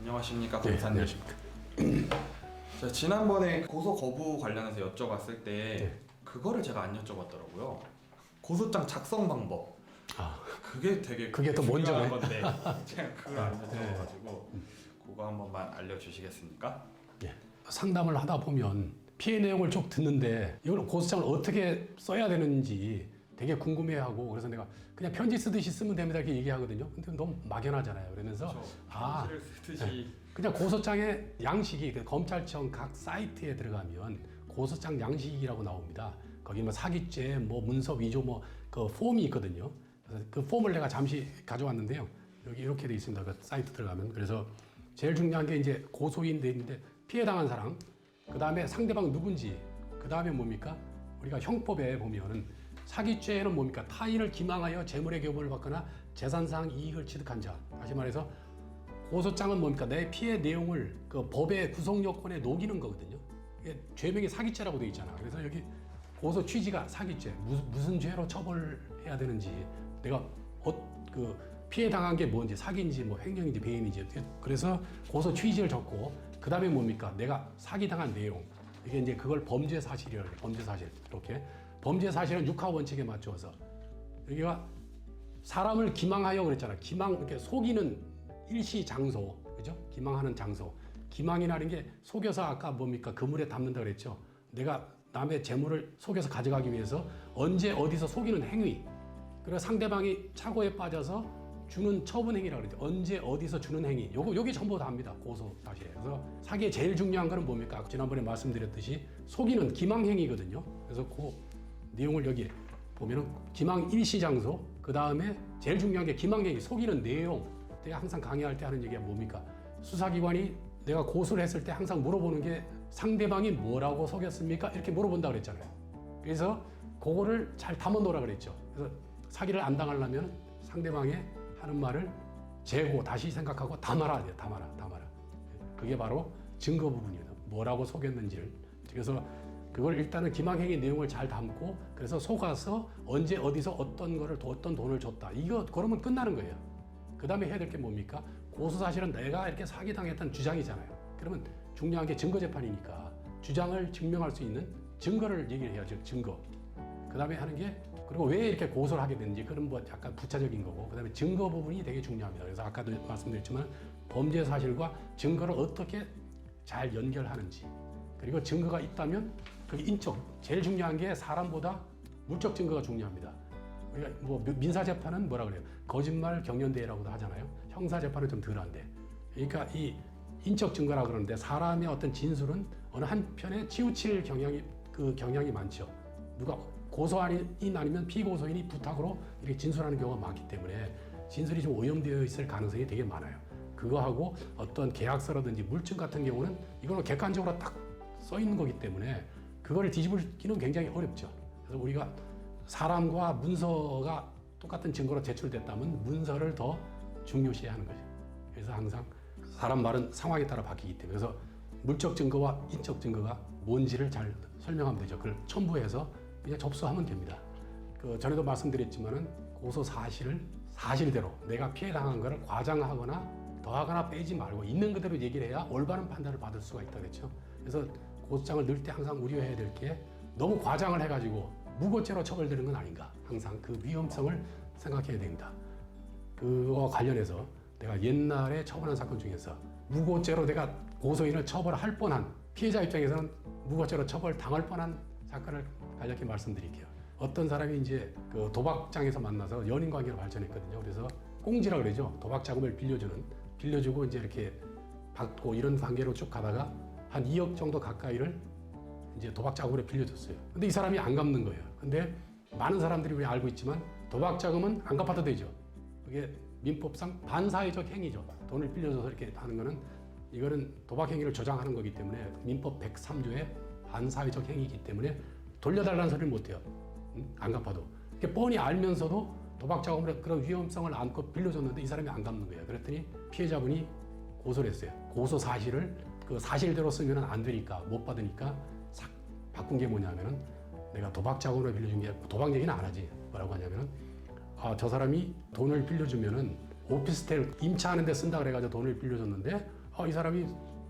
안녕하십니까, 네, 검사님. 안녕하십니까. 제가 지난번에 고소 거부 관련해서 여쭤봤을 때 그거를 제가 안 여쭤봤더라고요. 고소장 작성 방법. 그게 되게 그게 또 중요한 먼저네. 건데 제가 그걸 안 여쭤봐가지고 그거 한 번만 알려주시겠습니까? 예. 상담을 하다 보면 피해 내용을 쭉 듣는데 이걸 고소장을 어떻게 써야 되는지 되게 궁금해하고, 그래서 내가 그냥 편지 쓰듯이 쓰면 됩니다 이렇게 얘기하거든요. 근데 너무 막연하잖아요. 그러면서 편지를 쓰듯이 그냥 고소장의 양식이 그 검찰청 각 사이트에 들어가면 고소장 양식이라고 나옵니다. 거기 뭐 사기죄, 뭐 문서 위조, 뭐 그 폼이 있거든요. 그래서 그 폼을 내가 잠시 가져왔는데요. 여기 이렇게 돼 있습니다. 그 사이트 들어가면. 그래서 제일 중요한 게 이제 고소인 돼 있는데 피해 당한 사람, 그 다음에 상대방 누군지, 그 다음에 뭡니까? 우리가 형법에 보면은 사기죄는 뭡니까? 타인을 기망하여 재물의 교부를 받거나 재산상 이익을 취득한 자. 다시 말해서 고소장은 뭡니까? 내 피해 내용을 그 법의 구성 요건에 녹이는 거거든요. 이게 죄명이 사기죄라고 되어 있잖아. 그래서 여기 고소 취지가 사기죄, 무슨 죄로 처벌해야 되는지, 내가 그 피해 당한 게 뭔지, 사기인지 뭐 횡령인지 배임인지, 그래서 고소 취지를 적고, 그 다음에 뭡니까? 내가 사기당한 내용, 이게 이제 그걸 범죄 사실이라고 해요. 범죄 사실. 이렇게 범죄 사실은 육하 원칙에 맞추어서, 여기가 사람을 기망하여 그랬잖아. 기망, 이렇게 속이는 일시 장소, 그죠? 기망하는 장소. 기망이라는 게 속여서 아까 뭡니까? 그물에 담는다 그랬죠. 내가 남의 재물을 속여서 가져가기 위해서 언제 어디서 속이는 행위. 그리고 상대방이 착오에 빠져서 주는 처분 행위라고 그러죠. 언제 어디서 주는 행위. 요게 전부 다 합니다. 고소 사실에. 그래서 사기의 제일 중요한 거는 뭡니까? 지난번에 말씀드렸듯이 속이는 기망 행위거든요. 그래서 그 내용을 여기 보면은 기망 일시 장소, 그 다음에 제일 중요한 게 기망 행위, 속이는 내용. 내가 항상 강의할 때 하는 얘기가 뭡니까? 수사기관이 내가 고소를 했을 때 항상 물어보는 게 상대방이 뭐라고 속였습니까? 이렇게 물어본다고 그랬잖아요. 그래서 그거를 잘 담아 놓으라 그랬죠. 그래서 사기를 안 당하려면 상대방의 하는 말을 재고 다시 생각하고 담아라 돼요. 담아라. 그게 바로 증거 부분이에요. 뭐라고 속였는지를. 그래서 그걸 일단은 기망행위 내용을 잘 담고, 그래서 속아서 언제 어디서 어떤 돈을 줬다. 이거 그러면 끝나는 거예요. 그 다음에 해야 될 게 뭡니까? 고소 사실은 내가 이렇게 사기당했다는 주장이잖아요. 그러면 중요한 게 증거재판이니까 주장을 증명할 수 있는 증거를 얘기를 해야죠. 증거. 그 다음에 하는 게, 그리고 왜 이렇게 고소를 하게 되는지, 그런 뭐 약간 부차적인 거고, 그 다음에 증거 부분이 되게 중요합니다. 그래서 아까도 말씀드렸지만 범죄 사실과 증거를 어떻게 잘 연결하는지, 그리고 증거가 있다면 그 인적, 제일 중요한 게 사람보다 물적 증거가 중요합니다. 우리가 뭐 민사재판은 뭐라 그래요? 거짓말 경연대회라고도 하잖아요. 형사재판은 좀 덜한데. 그러니까 이 인적 증거라 그러는데 사람의 어떤 진술은 어느 한편에 치우칠 경향이 많죠. 누가 고소인이 아니면 피고소인이 부탁으로 이렇게 진술하는 경우가 많기 때문에 진술이 좀 오염되어 있을 가능성이 되게 많아요. 그거하고 어떤 계약서라든지 물증 같은 경우는 이거는 객관적으로 딱 써 있는 거기 때문에 그거를 뒤집기는 굉장히 어렵죠. 그래서 우리가 사람과 문서가 똑같은 증거로 제출됐다면 문서를 더 중요시하는 거죠. 그래서 항상 사람 말은 상황에 따라 바뀌기 때문에, 그래서 물적 증거와 인적 증거가 뭔지를 잘 설명하면 되죠. 그걸 첨부해서 그냥 접수하면 됩니다. 그 전에도 말씀드렸지만은 고소 사실대로 내가 피해 당한 거를 과장하거나 더하거나 빼지 말고 있는 그대로 얘기를 해야 올바른 판단을 받을 수가 있다 그랬죠. 그래서 고소장을 넣을 때 항상 우려해야 될 게 너무 과장을 해가지고 무고죄로 처벌되는 건 아닌가. 항상 그 위험성을 생각해야 됩니다. 그와 관련해서 내가 옛날에 처벌한 사건 중에서 무고죄로 내가 고소인을 처벌할 뻔한, 피해자 입장에서는 무고죄로 처벌당할 뻔한 사건을 간략히 말씀드릴게요. 어떤 사람이 이제 도박장에서 만나서 연인 관계로 발전했거든요. 그래서 꽁지라 그러죠. 도박 자금을 빌려주고 이제 이렇게 받고 이런 관계로 쭉 가다가 한 2억 정도 가까이를 이제 도박 자금으로 빌려줬어요. 근데 이 사람이 안 갚는 거예요. 근데 많은 사람들이 우리 알고 있지만 도박 자금은 안 갚아도 되죠. 그게 민법상 반사회적 행위죠. 돈을 빌려줘서 이렇게 하는 거는, 이거는 도박 행위를 조장하는 거기 때문에 민법 103조의 반사회적 행위이기 때문에 돌려달라는 소리를 못 해요. 안 갚아도. 이렇게 뻔히 알면서도 도박 자금으로 그런 위험성을 안고 빌려줬는데 이 사람이 안 갚는 거예요. 그랬더니 피해자분이 고소를 했어요. 고소 사실을 그 사실대로 쓰면 안 되니까, 못 받으니까 싹 바꾼 게 뭐냐면은, 내가 도박 자금으로 빌려준 게, 도박 얘기는 안 하지. 뭐라고 하냐면은, 저 사람이 돈을 빌려주면은 오피스텔 임차하는 데 쓴다 그래가지고 돈을 빌려줬는데 이 사람이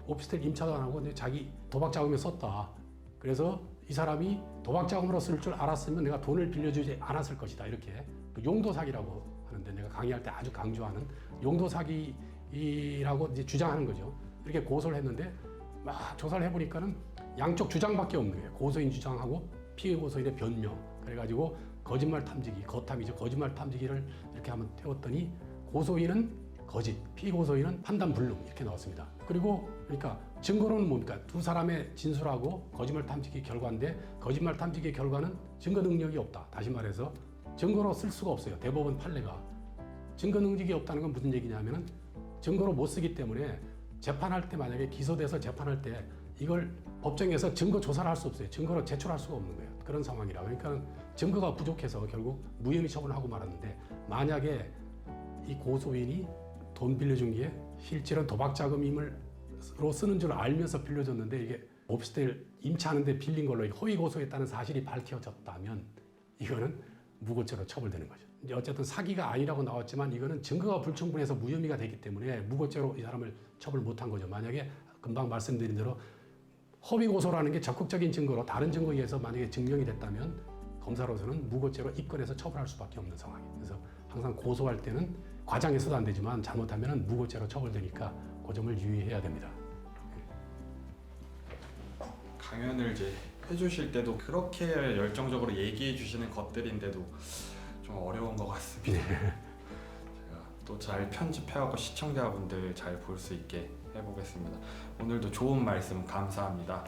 오피스텔 임차도 안 하고 자기 도박 자금에 썼다. 그래서 이 사람이 도박 자금으로 쓸 줄 알았으면 내가 돈을 빌려주지 않았을 것이다. 이렇게 그 용도 사기라고 하는데 내가 강의할 때 아주 강조하는 용도 사기라고 이제 주장하는 거죠. 이렇게 고소를 했는데 막 조사를 해보니까는 양쪽 주장밖에 없는 거예요. 고소인 주장하고 피해 고소인의 변명. 그래가지고 거짓말 탐지기, 거탐이죠. 거짓말 탐지기를 이렇게 한번 태웠더니 고소인은 거짓, 피해 고소인은 판단 불능 이렇게 나왔습니다. 그리고 그러니까 증거로는 뭡니까? 두 사람의 진술하고 거짓말 탐지기 결과인데 거짓말 탐지기 결과는 증거 능력이 없다. 다시 말해서 증거로 쓸 수가 없어요. 대법원 판례가. 증거 능력이 없다는 건 무슨 얘기냐면은 증거로 못 쓰기 때문에 재판할 때 만약에 기소돼서 재판할 때 이걸 법정에서 증거 조사를 할 수 없어요. 증거로 제출할 수가 없는 거예요. 그런 상황이라. 그러니까 증거가 부족해서 결국 무혐의 처분을 하고 말았는데 만약에 이 고소인이 돈 빌려준 게 실제로 도박 자금임으로 쓰는 줄 알면서 빌려줬는데 이게 오피스텔 임차하는데 빌린 걸로 허위 고소했다는 사실이 밝혀졌다면 이거는 무고죄로 처벌되는 거죠. 이제 어쨌든 사기가 아니라고 나왔지만 이거는 증거가 불충분해서 무혐의가 되기 때문에 무고죄로 이 사람을 처벌 못한 거죠. 만약에 금방 말씀드린 대로 허위 고소라는 게 적극적인 증거로 다른 증거에 의해서 만약에 증명이 됐다면 검사로서는 무고죄로 입건해서 처벌할 수밖에 없는 상황이에요. 그래서 항상 고소할 때는 과장해서도 안 되지만 잘못하면 무고죄로 처벌되니까 그 점을 유의해야 됩니다. 강연을 이제 해주실 때도 그렇게 열정적으로 얘기해 주시는 것들인데도 좀 어려운 것 같습니다. 제가 또 잘 편집해갖고 시청자분들 잘 볼 수 있게 해보겠습니다. 오늘도 좋은 말씀 감사합니다.